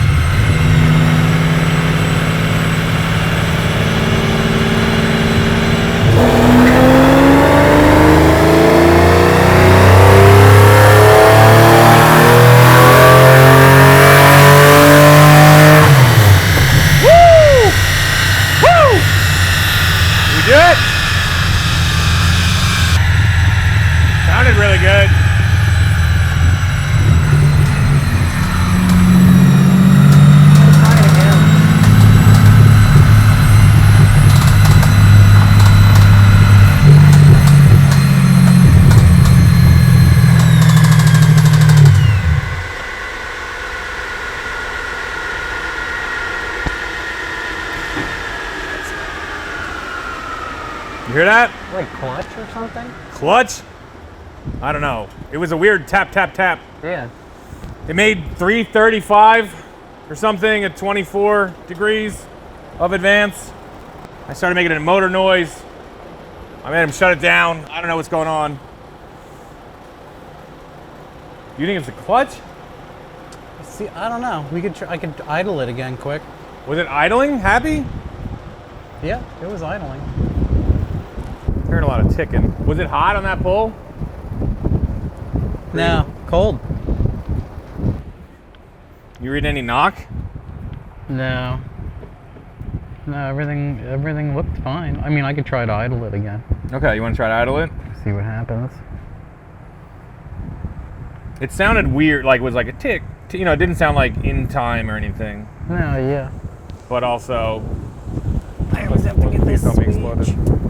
Sounded really good. Try it again. You hear that? Like clutch or something? Clutch? I don't know. It was a weird tap, tap, tap. Yeah. It made 335 or something at 24 degrees of advance. I started making a motor noise. I made him shut it down. I don't know what's going on. You think it's a clutch? See, I don't know. I could idle it again quick. Was it idling? Happy? Yeah, it was idling. Heard a lot of ticking. Was it hot on that pull? No, cold. You read any knock? No. No, everything looked fine. I mean, I could try to idle it again. Okay, you want to try to idle it? See what happens. It sounded weird, like it was like a tick. You know, it didn't sound like in time or anything. No, yeah. But also, I always have to get this something switch. exploded.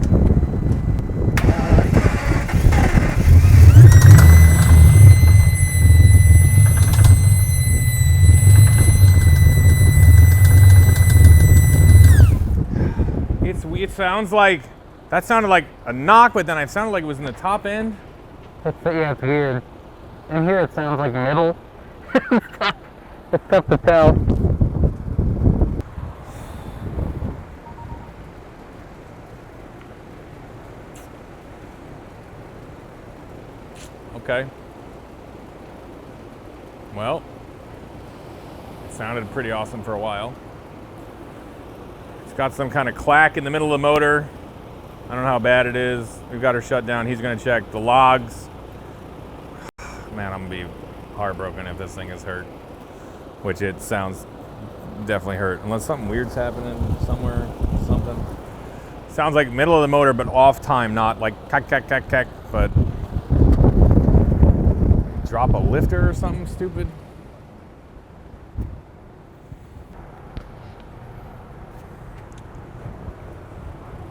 It sounds like, that sounded like a knock, but then it sounded like it was in the top end. Yeah, it's weird. In here it sounds like middle. It's tough to tell. Okay. Well, it sounded pretty awesome for a while. It's got some kind of clack in the middle of the motor. I don't know how bad it is. We've got her shut down. He's gonna check the logs. Man, I'm gonna be heartbroken if this thing is hurt, which it sounds definitely hurt, unless something weird's happening somewhere, something. Sounds like middle of the motor, but off time, not like cack, cack, cack, cack, but drop a lifter or something stupid.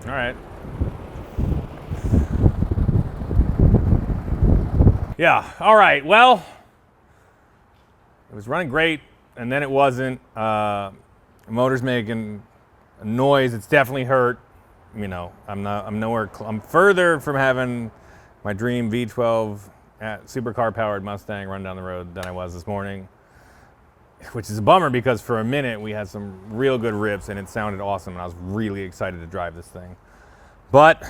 All right. Yeah, all right, well, it was running great, and then it wasn't. The motor's making a noise. It's definitely hurt. You know, I'm further from having my dream V12 supercar powered Mustang run down the road than I was this morning, which is a bummer because for a minute we had some real good rips and it sounded awesome and I was really excited to drive this thing. But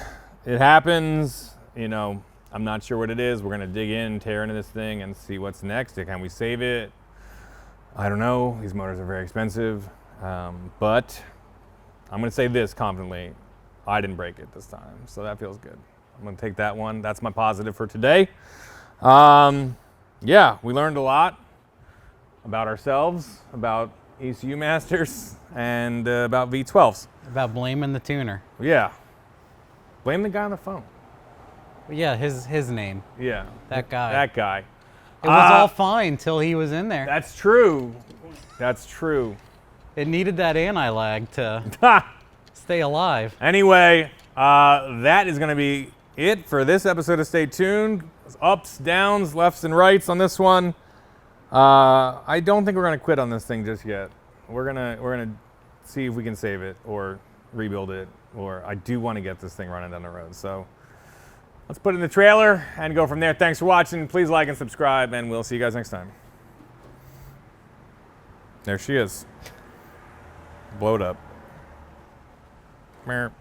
it happens. you know, I'm not sure what it is. We're gonna dig in, tear into this thing and see what's next. Can we save it? I don't know. These motors are very expensive. But I'm gonna say this confidently. I didn't break it this time, so that feels good. I'm gonna take that one. That's my positive for today. Yeah, we learned a lot about ourselves, about ECU masters, and about V12s. About blaming the tuner. Yeah. Blame the guy on the phone. Yeah, his name. Yeah. That guy. That guy. It was all fine till he was in there. That's true. That's true. It needed that anti-lag to stay alive. Anyway, that is going to be it for this episode of Stay Tuned. Ups, downs, lefts, and rights on this one. I don't think we're going to quit on this thing just yet. We're gonna see if we can save it or rebuild it, or I do want to get this thing running down the road. So let's put it in the trailer and go from there. Thanks for watching. Please like and subscribe, and we'll see you guys next time. There she is. Blowed up. Meow.